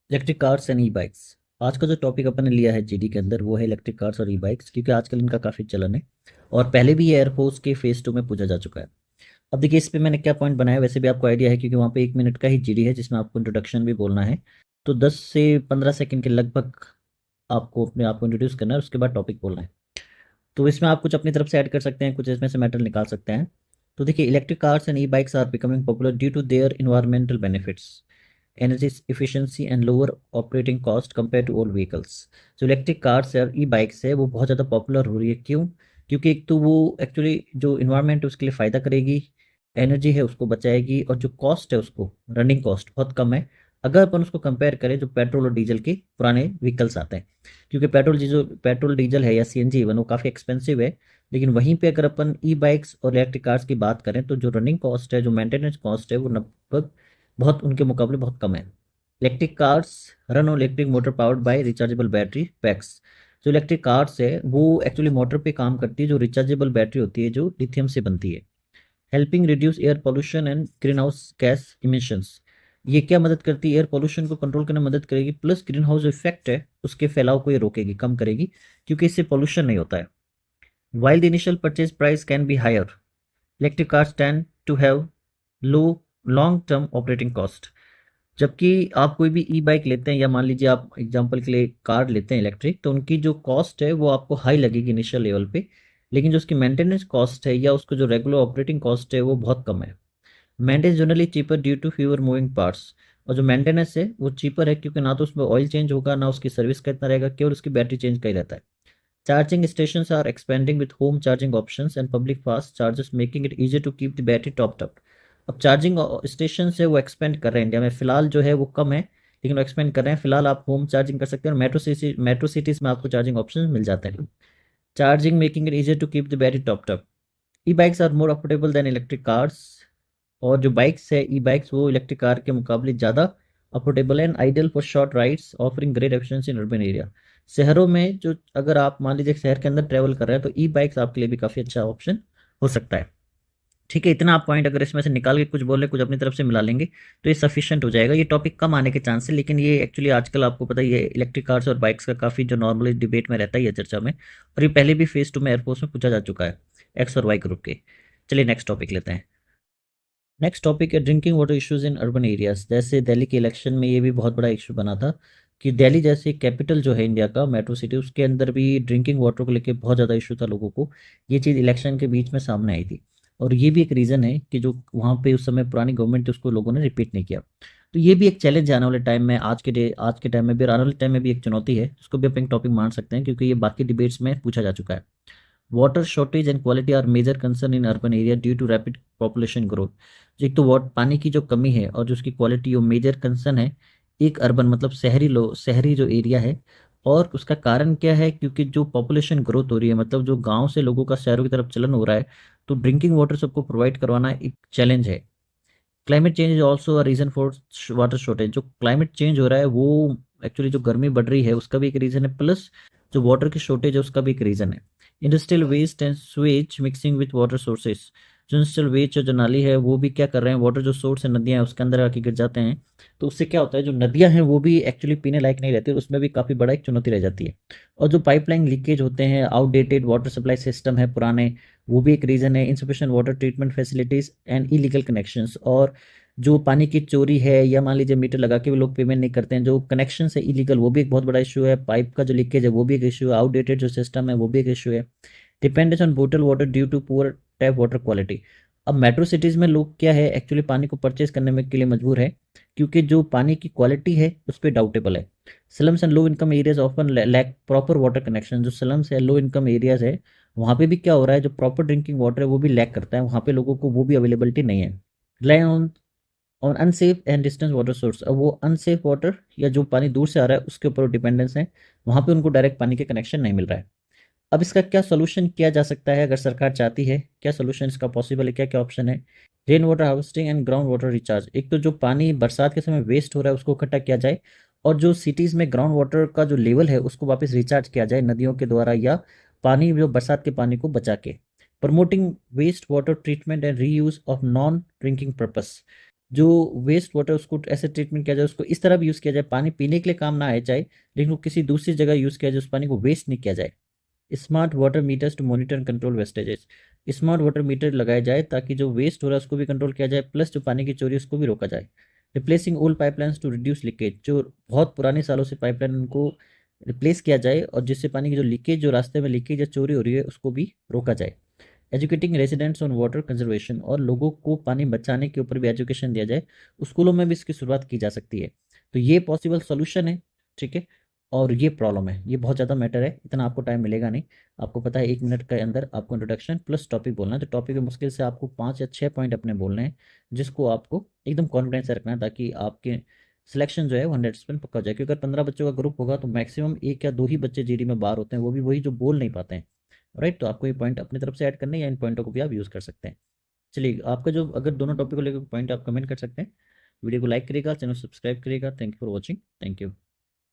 Electric cars and e bikes. आज का जो टॉपिक अपन ने लिया है जीडी के अंदर वो है इलेक्ट्रिक कार्स और ई बाइक्स, क्योंकि आजकल इनका काफ़ी चलन है और पहले भी ये एयरफोर्स के फेज 2 में पूछा जा चुका है। अब देखिए इस पे मैंने क्या पॉइंट बनाया, वैसे भी आपको आइडिया है क्योंकि वहाँ पे 1 मिनट का ही जीडी है जिसमें आपको इंट्रोडक्शन भी बोलना है। तो 10 से 15 सेकंड के लगभग आपको अपने आप को इंट्रोड्यूस करना है, उसके बाद टॉपिक बोलना है। तो इसमें आप कुछ अपनी तरफ से ऐड कर सकते हैं, कुछ इसमें से मैटर निकाल सकते हैं। तो देखिए electric cars and e bikes are becoming popular due to their environmental benefits, energy efficiency and lower operating cost compared to old vehicles। जो इलेक्ट्रिक कार्स है और ई बाइक्स है वो बहुत ज़्यादा पॉपुलर हो रही है। क्यों? क्योंकि एक तो वो एक्चुअली जो इन्वायरमेंट है उसके लिए फ़ायदा करेगी, एनर्जी है उसको बचाएगी, और जो कॉस्ट है उसको रनिंग कॉस्ट बहुत कम है अगर अपन उसको कंपेयर करें जो पेट्रोल और डीजल के पुराने व्हीकल्स आते हैं। क्योंकि पेट्रोल डीजल है या सीएनजी इवन वो काफ़ी एक्सपेंसिव है। लेकिन वहीं पे अगर अपन ई बाइक्स और इलेक्ट्रिक कार्स की बात करें तो जो रनिंग कॉस्ट है, जो मेंटेनेंस कॉस्ट है, वो लगभग बहुत उनके मुकाबले बहुत कम है। Electric cars run on electric motor powered by rechargeable battery PACS. जो इलेक्ट्रिक कार्स है वो एक्चुअली मोटर पे काम करती है जो रिचार्जेबल बैटरी होती है जो लिथियम से बनती है। Helping reduce air pollution and green house gas emissions. ये क्या मदद करती है? एयर पोल्यूशन को कंट्रोल करने में मदद करेगी, प्लस ग्रीन हाउस इफेक्ट है उसके फैलाव को ये रोकेगी, कम करेगी, क्योंकि इससे पोल्यूशन नहीं होता है। While the initial purchase price can be higher, electric cars tend to have low long term operating cost. जबकि आप कोई भी ई बाइक लेते हैं या मान लीजिए आप एग्जांपल के लिए कार लेते हैं इलेक्ट्रिक, तो उनकी जो कॉस्ट है वो आपको हाई लगेगी इनिशियल लेवल पे। लेकिन जो उसकी मेंटेनेंस कॉस्ट है या उसको जो रेगुलर ऑपरेटिंग कॉस्ट है वो बहुत कम है। Maintenance generally cheaper due to fewer moving parts. और जो मेंटेनेंस है वो चीपर है क्योंकि ना तो उसमें ऑयल चेंज होगा ना उसकी सर्विस का इतना रहेगा, केवल उसकी बैटरी चेंज का ही रहता है। Charging station are expanding with home charging options and public fast chargers making it easy to keep the battery topped up. अब चार्जिंग स्टेशन है वो एक्सपेंड कर रहे हैं इंडिया में, फिलहाल जो है वो कम है लेकिन वो एक्सपेंड कर रहे हैं। फिलहाल आप होम चार्जिंग कर सकते हैं और मेट्रो सिटीज में आपको चार्जिंग ऑप्शन मिल जाते हैं। Charging making it easy to keep the battery topped up. E bikes are more affordable than electric cars. और जो बाइक्स है ई बाइक्स वो इलेक्ट्रिक कार के मुकाबले ज़्यादा affordable and ideal for short rides offering great efficiency in urban area. शहरों में जो अगर आप मान लीजिए शहर के अंदर ट्रेवल कर रहे हैं तो ई बाइक्स आपके लिए भी काफ़ी अच्छा ऑप्शन हो सकता है। ठीक है, इतना आप पॉइंट अगर इसमें से निकाल के कुछ बोले कुछ अपनी तरफ से मिला लेंगे तो ये सफिशिएंट हो जाएगा। ये टॉपिक कम आने के चांस है, लेकिन ये एक्चुअली आजकल आपको पता ही है इलेक्ट्रिक कार्स और बाइक्स का काफ़ी जो नॉर्मली डिबेट में रहता ही है चर्चा में, और ये पहले भी फेज 2 में एयरफोर्स में पूछा जा चुका है एक्स और वाई ग्रुप के। चलिए नेक्स्ट टॉपिक लेते हैं। नेक्स्ट टॉपिक है drinking water issues in urban areas. जैसे दिल्ली के इलेक्शन में ये भी बहुत बड़ा इशू बना था कि दिल्ली जैसे कैपिटल जो है इंडिया का मेट्रो सिटी, उसके अंदर भी ड्रिंकिंग वाटर को लेकर बहुत ज़्यादा इशू था लोगों को। ये चीज़ इलेक्शन के बीच में सामने आई थी, और ये भी एक रीज़न है कि जो वहाँ पे उस समय पुरानी गवर्नमेंट थी उसको लोगों ने रिपीट नहीं किया। तो ये भी एक चैलेंज है आने वाले टाइम में, आज के टाइम में भी और आने वाले टाइम में भी एक चुनौती है, उसको भी अपन टॉपिक मान सकते हैं क्योंकि ये बाकी डिबेट्स में पूछा जा चुका है। Water shortage and quality are major concern in urban area due to rapid population growth. एक तो वाट पानी की जो कमी है और जो उसकी क्वालिटी वो मेजर कंसर्न है एक अर्बन मतलब शहरी जो एरिया है। और उसका कारण क्या है? क्योंकि जो पॉपुलेशन ग्रोथ हो रही है, मतलब जो गांव से लोगों का शहरों की तरफ चलन हो रहा है, तो ड्रिंकिंग वाटर सबको प्रोवाइड करवाना एक चैलेंज है। Climate change is also a reason for water shortage. जो क्लाइमेट चेंज हो रहा है वो एक्चुअली जो गर्मी बढ़ रही है उसका भी एक रीजन है, प्लस जो वाटर की शॉर्टेज है उसका भी एक रीजन है। Industrial waste and sewage mixing with water sources. जो इंडस्ट्रियल वेस्ट जो नाली है वो भी क्या कर रहे हैं, वाटर जो सोर्स है नदियां हैं उसके अंदर आके गिर जाते हैं। तो उससे क्या होता है, जो नदियां हैं वो भी एक्चुअली पीने लायक नहीं रहती, उसमें भी काफ़ी बड़ा एक चुनौती रह जाती है। और जो पाइपलाइन लीकेज होते हैं, आउटडेटेड वाटर सप्लाई सिस्टम है पुराने, वो भी एक रीज़न है। Insufficient water treatment facilities and illegal connections. और जो पानी की चोरी है या मान लीजिए मीटर लगा के भी लोग पेमेंट नहीं करते हैं, जो कनेक्शन है इलीगल, वो भी एक बहुत बड़ा इशू है। पाइप का जो लीकेज है वो भी एक इशू है। आउटडेटेड जो सिस्टम है वो भी एक इशू है। Dependence on bottle water due to poor tap water quality. अब मेट्रो सिटीज़ में लोग क्या है एक्चुअली पानी को परचेज करने में के लिए मजबूर है क्योंकि जो पानी की क्वालिटी है उस पर डाउटेबल है। Slums and low income areas often lack proper water connection. जो स्लम्स है, लो इनकम एरियाज है, वहाँ पे भी क्या हो रहा है, जो प्रॉपर ड्रिंकिंग वाटर है वो भी लैक करता है, वहाँ पे लोगों को वो भी अवेलेबिलिटी नहीं है। Rely on unsafe and distance water source. अब वो अनसेफ वाटर या जो पानी दूर से आ रहा है उसके ऊपर डिपेंडेंस है, वहाँ पे उनको डायरेक्ट पानी के कनेक्शन नहीं मिल रहा है। अब इसका क्या सोल्यूशन किया जा सकता है अगर सरकार चाहती है? क्या सोल्यूशन इसका पॉसिबल है? क्या क्या ऑप्शन है? Rain water harvesting and ground water recharge. एक तो जो पानी बरसात के समय वेस्ट हो रहा है उसको इकट्ठा किया जाए, और जो सिटीज़ में ग्राउंड वाटर का जो लेवल है उसको वापस रिचार्ज किया जाए नदियों के द्वारा, या पानी जो बरसात के पानी को बचा के। Promoting waste water treatment and reuse of non drinking purpose. जो वेस्ट वाटर उसको ऐसे ट्रीटमेंट किया जाए, उसको इस तरह भी यूज़ किया जाए, पानी पीने के लिए काम ना आए चाहे, लेकिन वो किसी दूसरी जगह यूज़ किया जाए, उस पानी को वेस्ट नहीं किया जाए। Smart water meters to monitor and control wastages. Smart water meter लगाए जाए ताकि जो वेस्ट हो रहा है उसको भी कंट्रोल किया जाए, प्लस जो पानी की चोरी उसको भी रोका जाए। Replacing old pipelines to reduce leakage. जो बहुत पुराने सालों से पाइपलाइन उनको रिप्लेस किया जाए, और जिससे पानी की जो लीकेज, जो रास्ते में लीकेज या चोरी हो रही है, उसको भी रोका जाए। Educating residents on water conservation, और लोगों को पानी बचाने के ऊपर भी एजुकेशन दिया जाए, स्कूलों में भी इसकी शुरुआत की जा सकती है। तो ये पॉसिबल सोल्यूशन है, ठीक है। और ये प्रॉब्लम है, ये बहुत ज़्यादा मैटर है, इतना आपको टाइम मिलेगा नहीं। आपको पता है 1 मिनट के अंदर आपको इंट्रोडक्शन प्लस टॉपिक बोलना है, तो टॉपिक में मुश्किल से आपको 5 या 6 पॉइंट अपने बोलने हैं, जिसको आपको एकदम कॉन्फिडेंस से रखना है, ताकि आपके सिलेक्शन जो है वो 100% पक्का हो जाए। क्योंकि अगर 15 बच्चों का ग्रुप होगा तो मैक्सिमम 1 या 2 ही बच्चे जीडी में बाहर होते हैं, वो भी वही जो बोल नहीं पाते हैं। राइट, तो आपको ये पॉइंट अपनी तरफ से ऐड करने हैं, या इन पॉइंटों को भी आप यूज़ कर सकते हैं। चलिए, आपका जो अगर दोनों टॉपिक को लेकर पॉइंट आप कमेंट कर सकते हैं। वीडियो को लाइक करिएगा, चैनल सब्सक्राइब करिएगा। Thank you for watching. Thank you.